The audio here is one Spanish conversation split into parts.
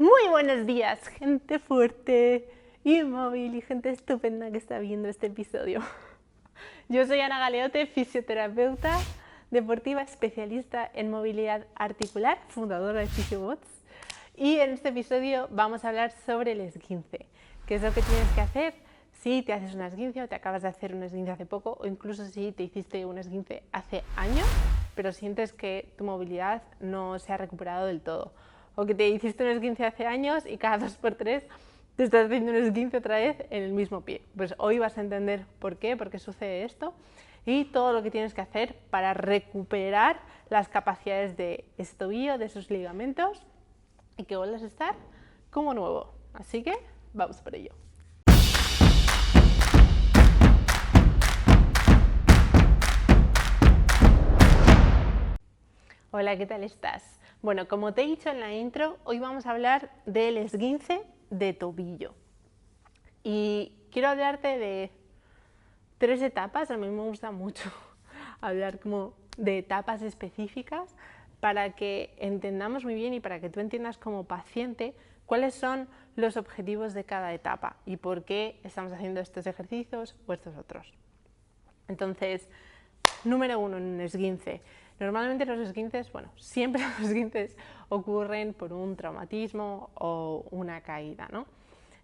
Muy buenos días, gente fuerte y móvil y gente estupenda que está viendo este episodio. Yo soy Ana Galeote, fisioterapeuta deportiva especialista en movilidad articular, fundadora de FisioBots. Y en este episodio vamos a hablar sobre el esguince. ¿Qué es lo que tienes que hacer si te haces un esguince o te acabas de hacer un esguince hace poco, o incluso si te hiciste un esguince hace años, pero sientes que tu movilidad no se ha recuperado del todo? O que te hiciste un esguince hace años y cada 2x3 te estás haciendo un esguince otra vez en el mismo pie. Pues hoy vas a entender por qué sucede esto y todo lo que tienes que hacer para recuperar las capacidades de ese tobillo, de esos ligamentos, y que vuelvas a estar como nuevo. Así que vamos por ello. Hola, ¿qué tal estás? Bueno, como te he dicho en la intro, hoy vamos a hablar del esguince de tobillo. Y quiero hablarte de 3 etapas. A mí me gusta mucho hablar como de etapas específicas para que entendamos muy bien y para que tú entiendas como paciente cuáles son los objetivos de cada etapa y por qué estamos haciendo estos ejercicios o estos otros. Entonces, número 1 en un esguince. Normalmente los esguinces, siempre los esguinces ocurren por un traumatismo o una caída, ¿no?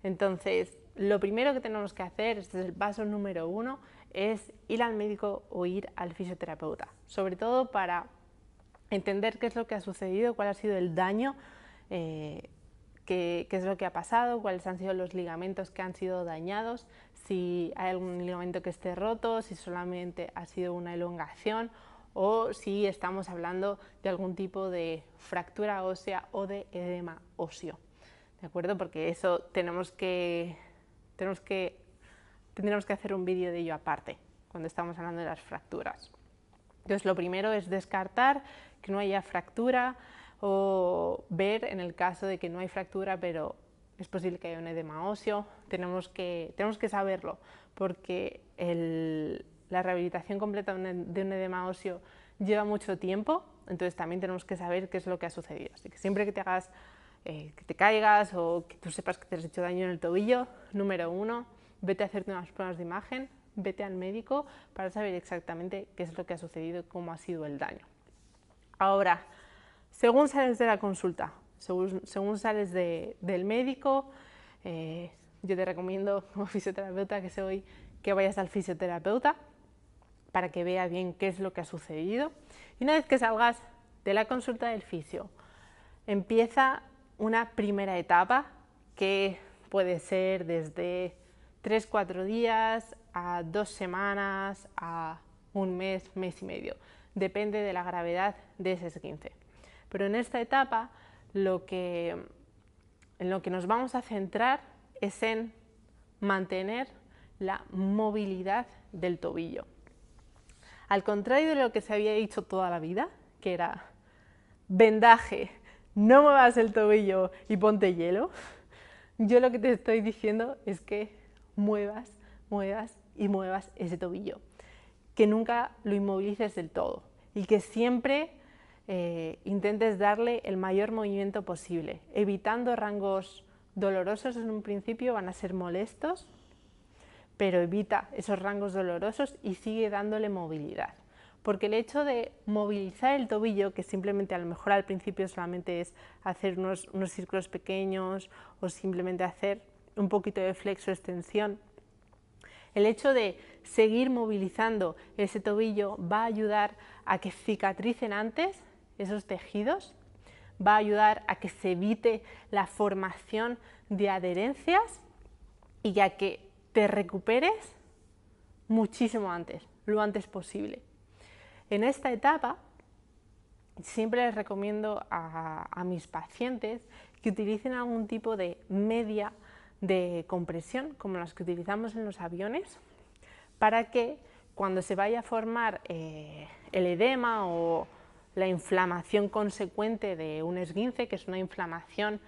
Entonces, lo primero que tenemos que hacer, este es el paso número 1, es ir al médico o ir al fisioterapeuta, sobre todo para entender qué es lo que ha sucedido, cuál ha sido el daño, qué es lo que ha pasado, cuáles han sido los ligamentos que han sido dañados, si hay algún ligamento que esté roto, si solamente ha sido una elongación o si estamos hablando de algún tipo de fractura ósea o de edema óseo. ¿De acuerdo? Porque eso tendremos que hacer un vídeo de ello aparte, cuando estamos hablando de las fracturas. Entonces, lo primero es descartar que no haya fractura o ver en el caso de que no hay fractura, pero es posible que haya un edema óseo. Tenemos que saberlo, porque la rehabilitación completa de un edema óseo lleva mucho tiempo, entonces también tenemos que saber qué es lo que ha sucedido. Así que siempre que te hagas que te caigas o que tú sepas que te has hecho daño en el tobillo, número 1, vete a hacerte unas pruebas de imagen, vete al médico para saber exactamente qué es lo que ha sucedido y cómo ha sido el daño. Ahora, según sales de la consulta, según sales del médico, yo te recomiendo como fisioterapeuta que vayas al fisioterapeuta para que vea bien qué es lo que ha sucedido. Y una vez que salgas de la consulta del fisio, empieza una primera etapa que puede ser desde 3-4 días a 2 semanas a un mes, mes y medio. Depende de la gravedad de ese esguince. Pero en esta etapa en lo que nos vamos a centrar es en mantener la movilidad del tobillo. Al contrario de lo que se había dicho toda la vida, que era vendaje, no muevas el tobillo y ponte hielo, yo lo que te estoy diciendo es que muevas ese tobillo, que nunca lo inmovilices del todo y que siempre intentes darle el mayor movimiento posible, evitando rangos dolorosos. En un principio van a ser molestos, pero evita esos rangos dolorosos y sigue dándole movilidad. Porque el hecho de movilizar el tobillo, que simplemente a lo mejor al principio solamente es hacer unos círculos pequeños o simplemente hacer un poquito de flexo-extensión, el hecho de seguir movilizando ese tobillo va a ayudar a que cicatricen antes esos tejidos, va a ayudar a que se evite la formación de adherencias y a que te recuperes muchísimo antes, lo antes posible. En esta etapa siempre les recomiendo a mis pacientes que utilicen algún tipo de media de compresión, como las que utilizamos en los aviones, para que cuando se vaya a formar el edema o la inflamación consecuente de un esguince, que es una inflamación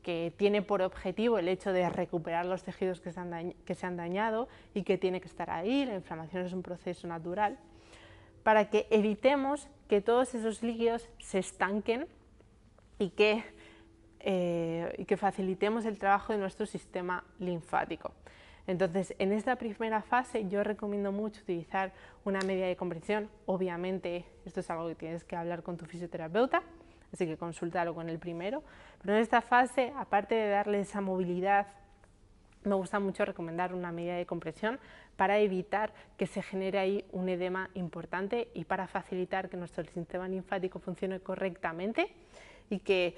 que tiene por objetivo el hecho de recuperar los tejidos que se han dañado y que tiene que estar ahí, la inflamación es un proceso natural, para que evitemos que todos esos líquidos se estanquen y que y que facilitemos el trabajo de nuestro sistema linfático. Entonces, en esta primera fase yo recomiendo mucho utilizar una media de compresión. Obviamente, esto es algo que tienes que hablar con tu fisioterapeuta, así que consúltalo con el primero. Pero en esta fase, aparte de darle esa movilidad, me gusta mucho recomendar una media de compresión para evitar que se genere ahí un edema importante y para facilitar que nuestro sistema linfático funcione correctamente y que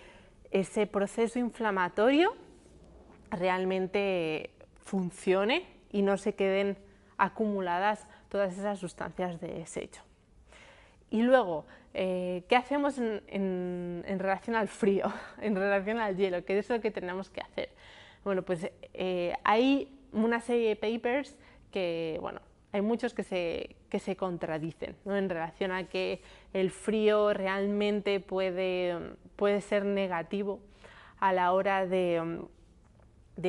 ese proceso inflamatorio realmente funcione y no se queden acumuladas todas esas sustancias de desecho. Y luego, ¿qué hacemos en relación al frío, en relación al hielo? ¿Qué es lo que tenemos que hacer? Bueno, pues hay una serie de papers que, bueno, hay muchos que se contradicen, ¿no? En relación a que el frío realmente puede ser negativo a la hora de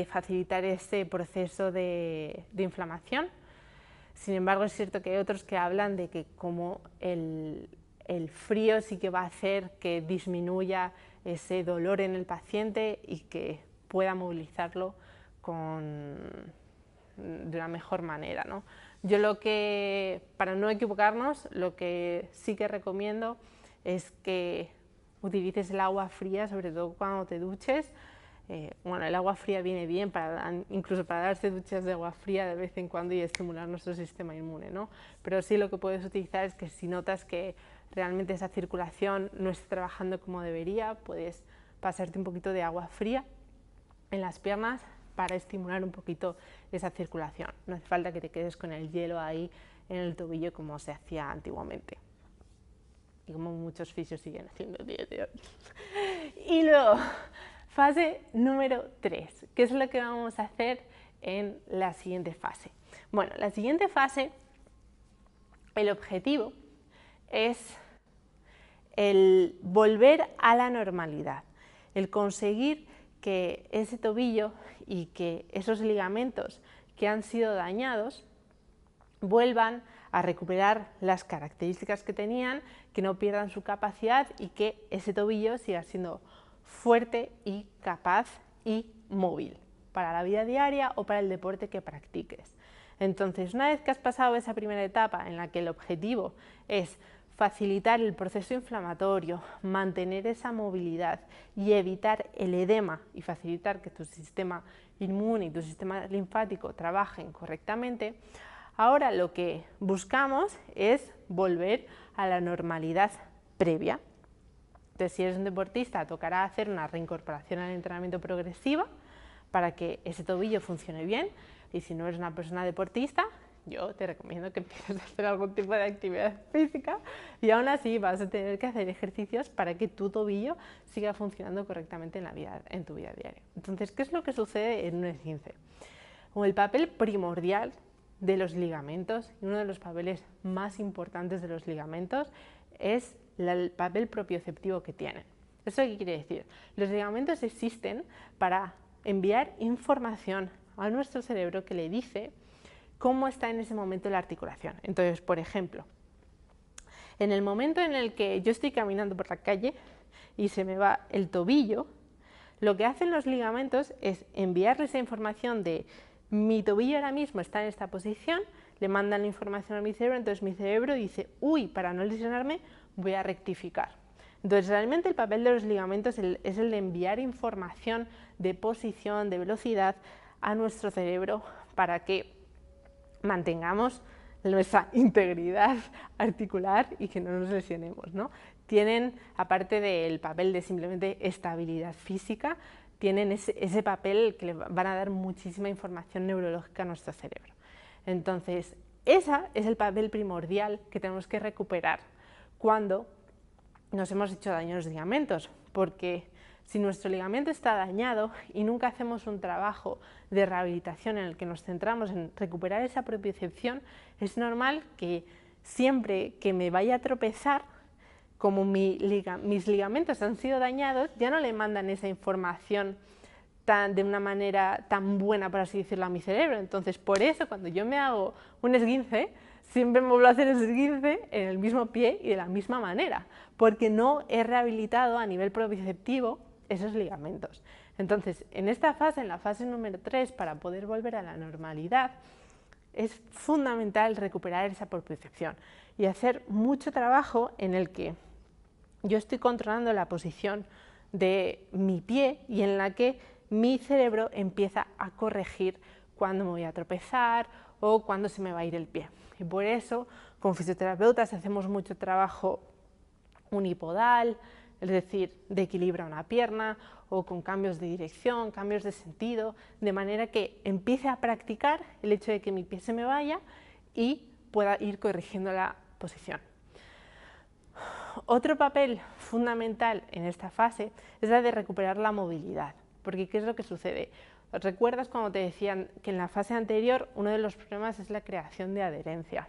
facilitar ese proceso de inflamación. Sin embargo, es cierto que hay otros que hablan de que como el frío sí que va a hacer que disminuya ese dolor en el paciente y que pueda movilizarlo de una mejor manera, ¿no? Yo para no equivocarnos, lo que sí que recomiendo es que utilices el agua fría, sobre todo cuando te duches. Bueno, el agua fría viene bien incluso para darse duchas de agua fría de vez en cuando y estimular nuestro sistema inmune, ¿no? Pero sí lo que puedes utilizar es que si notas que realmente esa circulación no está trabajando como debería, puedes pasarte un poquito de agua fría en las piernas para estimular un poquito esa circulación. No hace falta que te quedes con el hielo ahí en el tobillo como se hacía antiguamente. Y como muchos fisios siguen haciendo día de hoy. Y luego, fase número 3. ¿Qué es lo que vamos a hacer en la siguiente fase? Bueno, la siguiente fase, el objetivo es el volver a la normalidad, el conseguir que ese tobillo y que esos ligamentos que han sido dañados vuelvan a recuperar las características que tenían, que no pierdan su capacidad y que ese tobillo siga siendo fuerte y capaz y móvil para la vida diaria o para el deporte que practiques. Entonces, una vez que has pasado esa primera etapa en la que el objetivo es facilitar el proceso inflamatorio, mantener esa movilidad y evitar el edema y facilitar que tu sistema inmune y tu sistema linfático trabajen correctamente, ahora lo que buscamos es volver a la normalidad previa. Entonces, si eres un deportista, tocará hacer una reincorporación al entrenamiento progresiva para que ese tobillo funcione bien, y si no eres una persona deportista, yo te recomiendo que empieces a hacer algún tipo de actividad física y aún así vas a tener que hacer ejercicios para que tu tobillo siga funcionando correctamente en tu vida diaria. Entonces, ¿qué es lo que sucede en un esguince? El papel primordial de los ligamentos, y uno de los papeles más importantes de los ligamentos, es el papel propioceptivo que tienen. ¿Eso qué quiere decir? Los ligamentos existen para enviar información a nuestro cerebro que le dice cómo está en ese momento la articulación. Entonces, por ejemplo, en el momento en el que yo estoy caminando por la calle y se me va el tobillo, lo que hacen los ligamentos es enviarle esa información de mi tobillo ahora mismo está en esta posición, le mandan la información a mi cerebro, entonces mi cerebro dice, uy, para no lesionarme voy a rectificar. Entonces, realmente el papel de los ligamentos es el de enviar información de posición, de velocidad a nuestro cerebro para que mantengamos nuestra integridad articular y que no nos lesionemos, ¿no? Tienen, aparte del papel de simplemente estabilidad física, tienen ese papel que le van a dar muchísima información neurológica a nuestro cerebro. Entonces, ese es el papel primordial que tenemos que recuperar cuando nos hemos hecho daño en los ligamentos, porque si nuestro ligamento está dañado y nunca hacemos un trabajo de rehabilitación en el que nos centramos en recuperar esa propiocepción, es normal que siempre que me vaya a tropezar, como mis ligamentos han sido dañados, ya no le mandan esa información de una manera tan buena, por así decirlo, a mi cerebro. Entonces, por eso, cuando yo me hago un esguince, siempre me vuelvo a hacer el esguince en el mismo pie y de la misma manera, porque no he rehabilitado a nivel propioceptivo esos ligamentos. Entonces, en esta fase, en la fase número 3, para poder volver a la normalidad, es fundamental recuperar esa propiocepción y hacer mucho trabajo en el que yo estoy controlando la posición de mi pie y en la que mi cerebro empieza a corregir cuando me voy a tropezar o cuando se me va a ir el pie. Y por eso, con fisioterapeutas hacemos mucho trabajo unipodal, es decir, de equilibrar una pierna, o con cambios de dirección, cambios de sentido, de manera que empiece a practicar el hecho de que mi pie se me vaya y pueda ir corrigiendo la posición. Otro papel fundamental en esta fase es la de recuperar la movilidad, porque ¿qué es lo que sucede? ¿Recuerdas cuando te decían que en la fase anterior uno de los problemas es la creación de adherencias?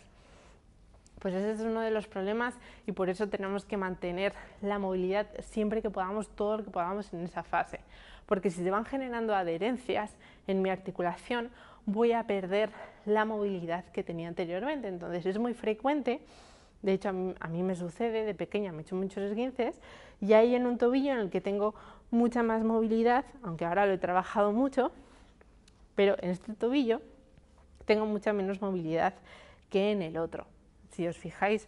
Pues ese es uno de los problemas y por eso tenemos que mantener la movilidad siempre que podamos, todo lo que podamos en esa fase. Porque si se van generando adherencias en mi articulación, voy a perder la movilidad que tenía anteriormente. Entonces es muy frecuente, de hecho a mí me sucede, de pequeña me he hecho muchos esguinces y hay en un tobillo en el que tengo mucha más movilidad, aunque ahora lo he trabajado mucho, pero en este tobillo tengo mucha menos movilidad que en el otro. Si os fijáis,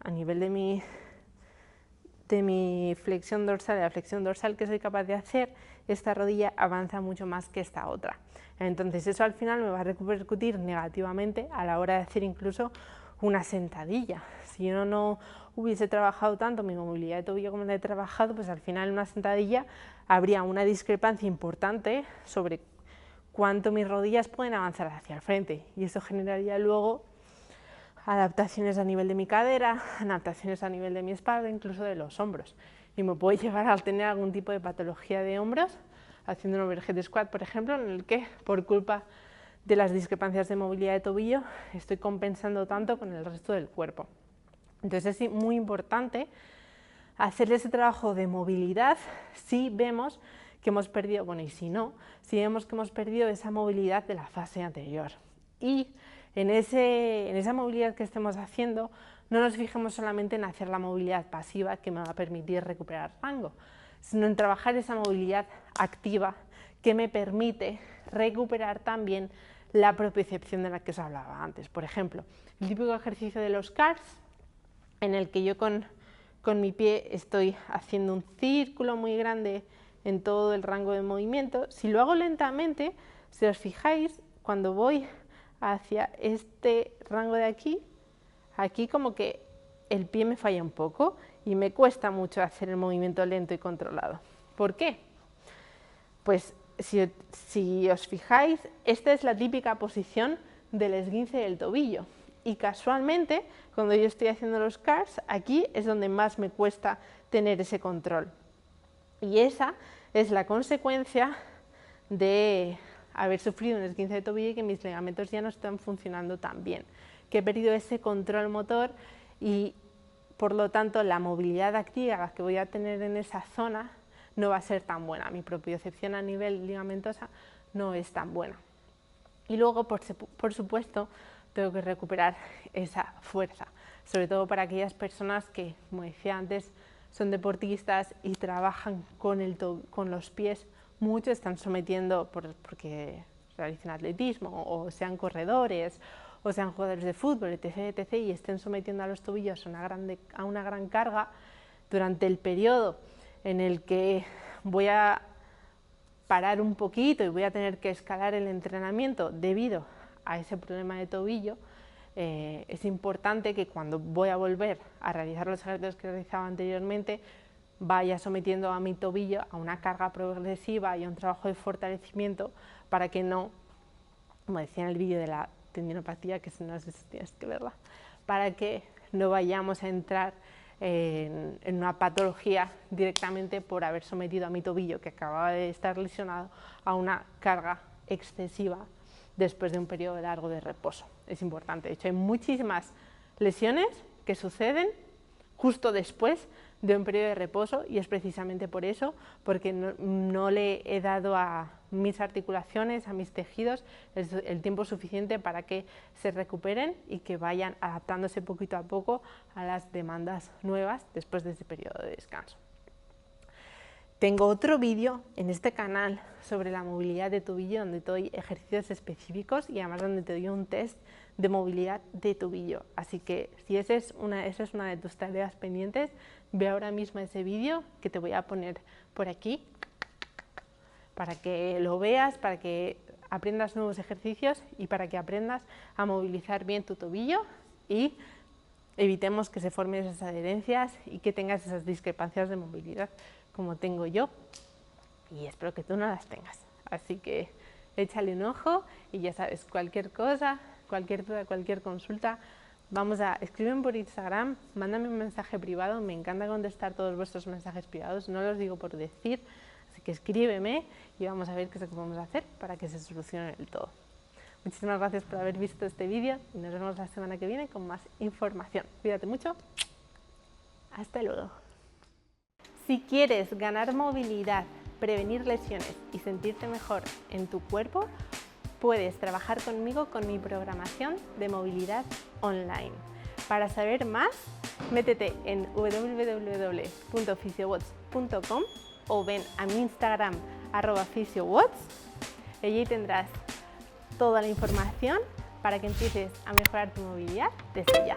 a nivel de mi flexión dorsal, la flexión dorsal que soy capaz de hacer, esta rodilla avanza mucho más que esta otra. Entonces eso al final me va a repercutir negativamente a la hora de hacer incluso una sentadilla. Si yo no hubiese trabajado tanto mi movilidad de tobillo como la he trabajado, pues al final en una sentadilla habría una discrepancia importante sobre cuánto mis rodillas pueden avanzar hacia el frente y eso generaría luego adaptaciones a nivel de mi cadera, adaptaciones a nivel de mi espalda, incluso de los hombros. Y me puede llevar a tener algún tipo de patología de hombros, haciendo un overhead squat, por ejemplo, en el que por culpa de las discrepancias de movilidad de tobillo estoy compensando tanto con el resto del cuerpo. Entonces es muy importante hacer ese trabajo de movilidad si vemos que hemos perdido, bueno, y si no, si vemos que hemos perdido esa movilidad de la fase anterior. Y en esa movilidad que estemos haciendo, no nos fijemos solamente en hacer la movilidad pasiva que me va a permitir recuperar rango, sino en trabajar esa movilidad activa que me permite recuperar también la propiocepción de la que os hablaba antes. Por ejemplo, el típico ejercicio de los CARS, en el que yo con mi pie estoy haciendo un círculo muy grande en todo el rango de movimiento. Si lo hago lentamente, si os fijáis, cuando voy hacia este rango de aquí, aquí como que el pie me falla un poco y me cuesta mucho hacer el movimiento lento y controlado. ¿Por qué? Pues si os fijáis, esta es la típica posición del esguince del tobillo y casualmente cuando yo estoy haciendo los CARS, aquí es donde más me cuesta tener ese control y esa es la consecuencia de haber sufrido un esguince de tobillo y que mis ligamentos ya no están funcionando tan bien, que he perdido ese control motor y por lo tanto la movilidad activa que voy a tener en esa zona no va a ser tan buena, mi propiocepción a nivel ligamentosa no es tan buena. Y luego, por supuesto, tengo que recuperar esa fuerza, sobre todo para aquellas personas que, como decía antes, son deportistas y trabajan con los pies mucho, están sometiendo porque realicen atletismo o sean corredores o sean jugadores de fútbol, etc., y estén sometiendo a los tobillos a una gran carga durante el periodo en el que voy a parar un poquito y voy a tener que escalar el entrenamiento debido a ese problema de tobillo. Es importante que cuando voy a volver a realizar los ejercicios que realizaba anteriormente vaya sometiendo a mi tobillo a una carga progresiva y a un trabajo de fortalecimiento para que no, como decía en el vídeo de la tendinopatía, que no sé si tienes que verla, para que no vayamos a entrar en una patología directamente por haber sometido a mi tobillo, que acababa de estar lesionado, a una carga excesiva después de un periodo largo de reposo. Es importante. De hecho, hay muchísimas lesiones que suceden justo después de un periodo de reposo y es precisamente por eso, porque no le he dado a mis articulaciones, a mis tejidos, el tiempo suficiente para que se recuperen y que vayan adaptándose poquito a poco a las demandas nuevas después de ese periodo de descanso. Tengo otro vídeo en este canal sobre la movilidad de tobillo donde te doy ejercicios específicos y además donde te doy un test de movilidad de tobillo. Así que si esa es una de tus tareas pendientes, ve ahora mismo ese vídeo que te voy a poner por aquí para que lo veas, para que aprendas nuevos ejercicios y para que aprendas a movilizar bien tu tobillo y evitemos que se formen esas adherencias y que tengas esas discrepancias de movilidad como tengo yo, y espero que tú no las tengas. Así que échale un ojo y ya sabes, cualquier cosa, cualquier duda, cualquier consulta, escriben por Instagram, mándame un mensaje privado, me encanta contestar todos vuestros mensajes privados, no los digo por decir, así que escríbeme y vamos a ver qué es lo que podemos hacer para que se solucione del todo. Muchísimas gracias por haber visto este vídeo y nos vemos la semana que viene con más información. Cuídate mucho, hasta luego. Si quieres ganar movilidad, prevenir lesiones y sentirte mejor en tu cuerpo, puedes trabajar conmigo con mi programación de movilidad online. Para saber más, métete en www.physiowatts.com o ven a mi Instagram @physiowatts y allí tendrás toda la información para que empieces a mejorar tu movilidad desde ya.